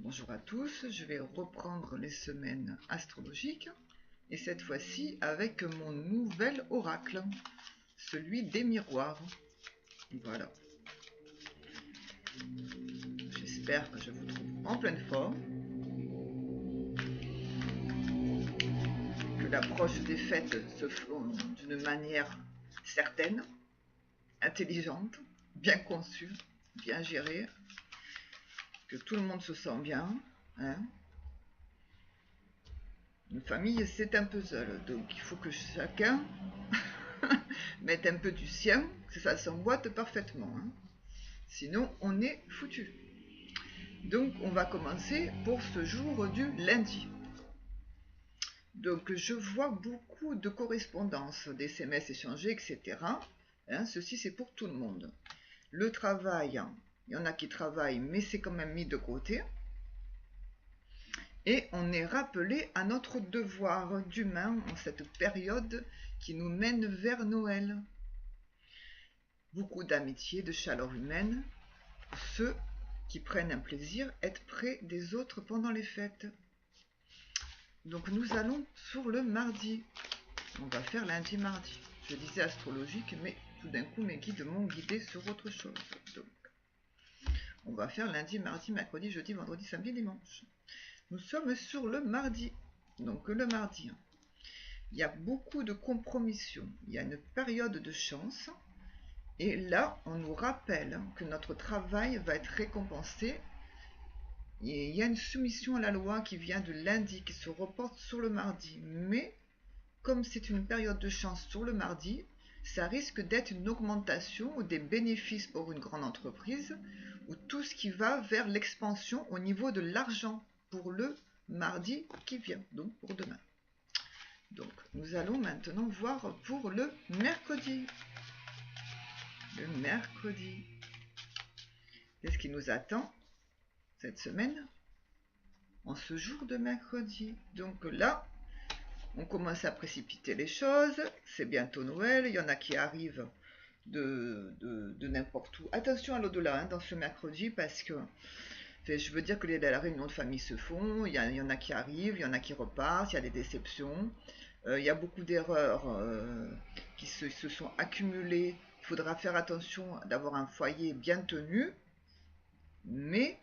Bonjour à tous, je vais reprendre les semaines astrologiques et cette fois-ci avec mon nouvel oracle, celui des miroirs. Voilà. J'espère que je vous trouve en pleine forme, que l'approche des fêtes se font d'une manière certaine, intelligente, bien conçue, bien gérée, que tout le monde se sent bien, hein. Une famille, c'est un puzzle, donc il faut que chacun mette un peu du sien, que ça s'emboîte parfaitement, hein. Sinon, on est foutu. Donc, on va commencer pour ce jour du lundi. Donc, je vois beaucoup de correspondances, des SMS échangés, etc. Hein, ceci, c'est pour tout le monde. Le travail, il y en a qui travaillent, mais c'est quand même mis de côté. Et on est rappelé à notre devoir d'humain en cette période qui nous mène vers Noël. Beaucoup d'amitié, de chaleur humaine, pour ceux qui prennent un plaisir, être près des autres pendant les fêtes. Donc nous allons sur le mardi. On va faire lundi, mardi. Je disais astrologique, mais tout d'un coup mes guides m'ont guidé sur autre chose. Donc, on va faire lundi, mardi, mercredi, jeudi, vendredi, samedi, dimanche. Nous sommes sur le mardi. Donc le mardi, il y a beaucoup de compromissions. Il y a une période de chance. Et là, on nous rappelle que notre travail va être récompensé. Et il y a une soumission à la loi qui vient de lundi, qui se reporte sur le mardi. Mais, comme c'est une période de chance sur le mardi, ça risque d'être une augmentation ou des bénéfices pour une grande entreprise, ou tout ce qui va vers l'expansion au niveau de l'argent pour le mardi qui vient, donc pour demain. Donc, nous allons maintenant voir pour le mercredi. Le mercredi. Qu'est-ce qui nous attend cette semaine en ce jour de mercredi? Donc là, on commence à précipiter les choses. C'est bientôt Noël. Il y en a qui arrivent de n'importe où. Attention à l'au-delà, hein, dans ce mercredi, parce que je veux dire que les réunions de famille se font. Il y en a qui arrivent, il y en a qui repartent, il y a des déceptions. Il y a beaucoup d'erreurs qui se sont accumulées. Il faudra faire attention d'avoir un foyer bien tenu. Mais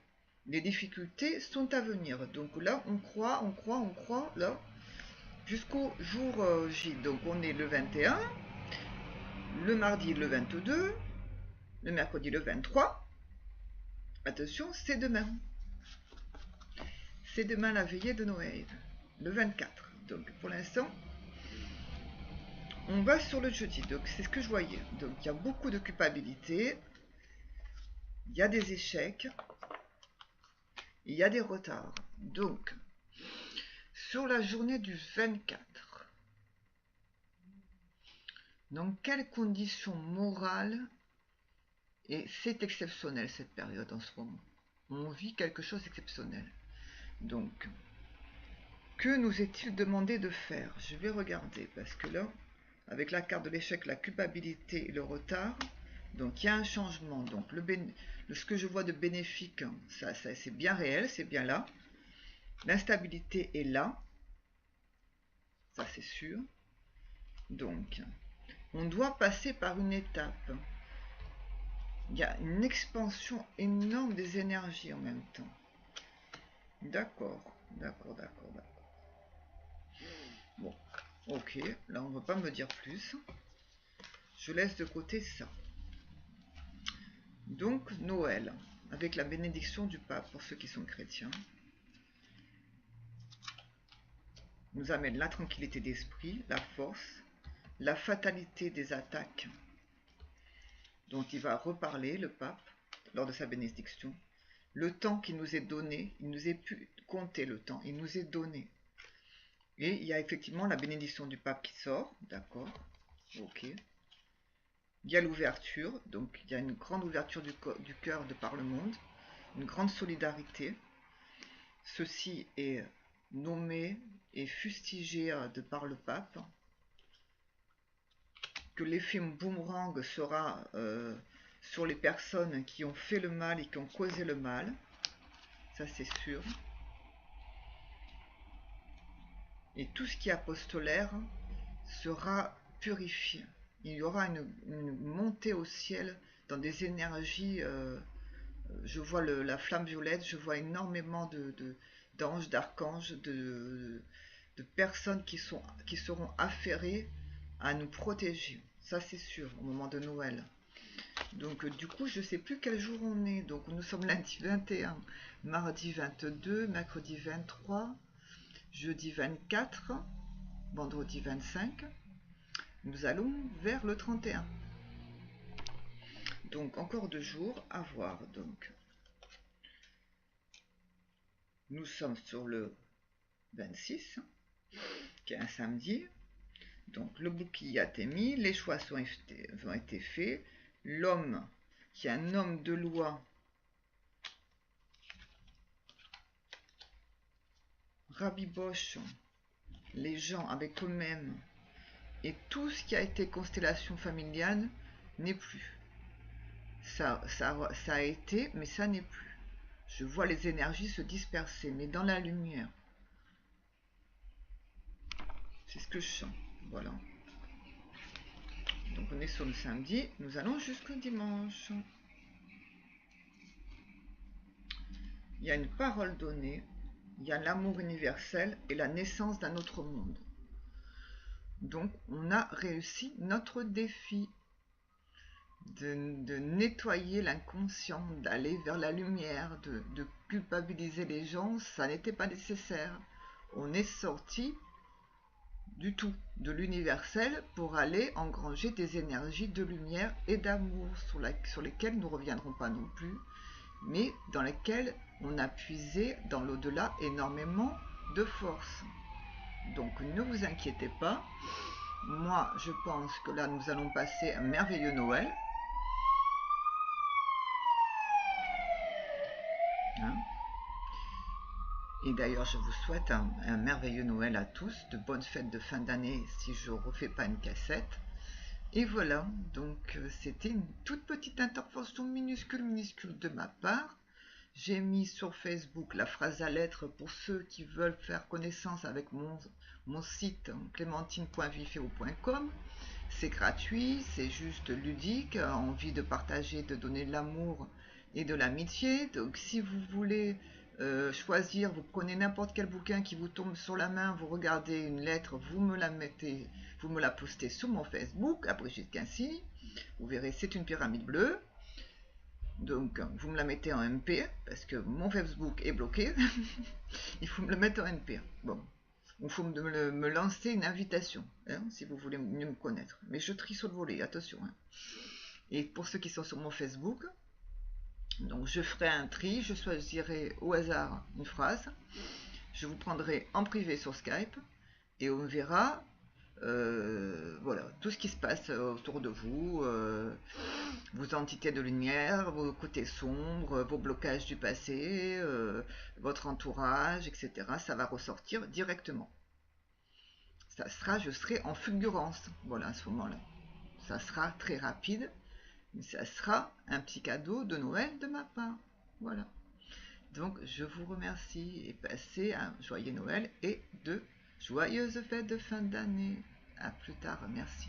les difficultés sont à venir. Donc là, on croit, là, jusqu'au jour J. Donc on est le 21, le mardi le 22, le mercredi le 23. Attention, c'est demain. C'est demain la veillée de Noël, le 24. Donc pour l'instant, on va sur le jeudi. Donc c'est ce que je voyais. Donc il y a beaucoup de culpabilité, il y a des échecs, il y a des retards. Donc, sur la journée du 24, dans quelles conditions morales, et c'est exceptionnel cette période en ce moment, on vit quelque chose d'exceptionnel. Donc, que nous est-il demandé de faire? Je vais regarder, parce que là, avec la carte de l'échec, la culpabilité et le retard, donc il y a un changement. Donc ce que je vois de bénéfique, ça c'est bien réel, c'est bien là. L'instabilité est là, ça c'est sûr. Donc, on doit passer par une étape. Il y a une expansion énorme des énergies en même temps. D'accord. Bon, ok, là on ne va pas me dire plus. Je laisse de côté ça. Donc, Noël, avec la bénédiction du pape pour ceux qui sont chrétiens, nous amène la tranquillité d'esprit, la force, la fatalité des attaques dont il va reparler, le pape, lors de sa bénédiction. Le temps qui nous est donné, il nous est pu compter le temps, il nous est donné. Et il y a effectivement la bénédiction du pape qui sort, d'accord, ok. Il y a l'ouverture, donc il y a une grande ouverture du cœur de par le monde, une grande solidarité. Ceci est nommé et fustigé de par le pape. Que l'effet boomerang sera sur les personnes qui ont fait le mal et qui ont causé le mal. ça c'est sûr. Et tout ce qui est apostolaire sera purifié. Il y aura une montée au ciel dans des énergies. Je vois la flamme violette, je vois énormément d'anges, d'archanges, de personnes qui seront affairées à nous protéger. Ça c'est sûr, au moment de Noël. Donc du coup, je ne sais plus quel jour on est. Donc nous sommes lundi 21, mardi 22, mercredi 23, jeudi 24, vendredi 25. Nous allons vers le 31. Donc encore 2 jours à voir. Donc nous sommes sur le 26, qui est un samedi. Donc le bouquet a été mis, les choix ont été faits. L'homme, qui est un homme de loi, rabiboche les gens avec eux-mêmes, et tout ce qui a été constellation familiale n'est plus. Ça a été, mais ça n'est plus. Je vois les énergies se disperser, mais dans la lumière. C'est ce que je sens. Voilà. Donc on est sur le samedi, nous allons jusqu'au dimanche. Il y a une parole donnée, il y a l'amour universel et la naissance d'un autre monde. Donc on a réussi notre défi de nettoyer l'inconscient, d'aller vers la lumière, de culpabiliser les gens, ça n'était pas nécessaire. On est sorti du tout, de l'universel, pour aller engranger des énergies de lumière et d'amour sur lesquelles nous ne reviendrons pas non plus, mais dans lesquelles on a puisé dans l'au-delà énormément de force. Donc ne vous inquiétez pas, moi je pense que là nous allons passer un merveilleux Noël. Hein? Et d'ailleurs je vous souhaite un merveilleux Noël à tous, de bonnes fêtes de fin d'année si je ne refais pas une cassette. Et voilà, donc c'était une toute petite intervention minuscule de ma part. J'ai mis sur Facebook la phrase à lettres pour ceux qui veulent faire connaissance avec mon site clémentine.vifeo.com. C'est gratuit, c'est juste ludique, envie de partager, de donner de l'amour et de l'amitié. Donc si vous voulez choisir, vous prenez n'importe quel bouquin qui vous tombe sur la main, vous regardez une lettre, vous me la postez sur mon Facebook, à Brigitte Quincy. Vous verrez, c'est une pyramide bleue. Donc vous me la mettez en MP, parce que mon Facebook est bloqué. Il faut me le mettre en MP. Bon, il faut me lancer une invitation, hein, si vous voulez mieux me connaître. Mais je trie sur le volet, attention. Hein. Et pour ceux qui sont sur mon Facebook, donc je ferai un tri, je choisirai au hasard une phrase, je vous prendrai en privé sur Skype, et on verra voilà, tout ce qui se passe autour de vous, vos entités de lumière, vos côtés sombres, vos blocages du passé, votre entourage, etc. Ça va ressortir directement. Je serai en fulgurance, voilà, à ce moment-là. Ça sera très rapide, mais ça sera un petit cadeau de Noël de ma part. Voilà. Donc, je vous remercie et passez un joyeux Noël et de joyeuses fêtes de fin d'année. À plus tard, merci.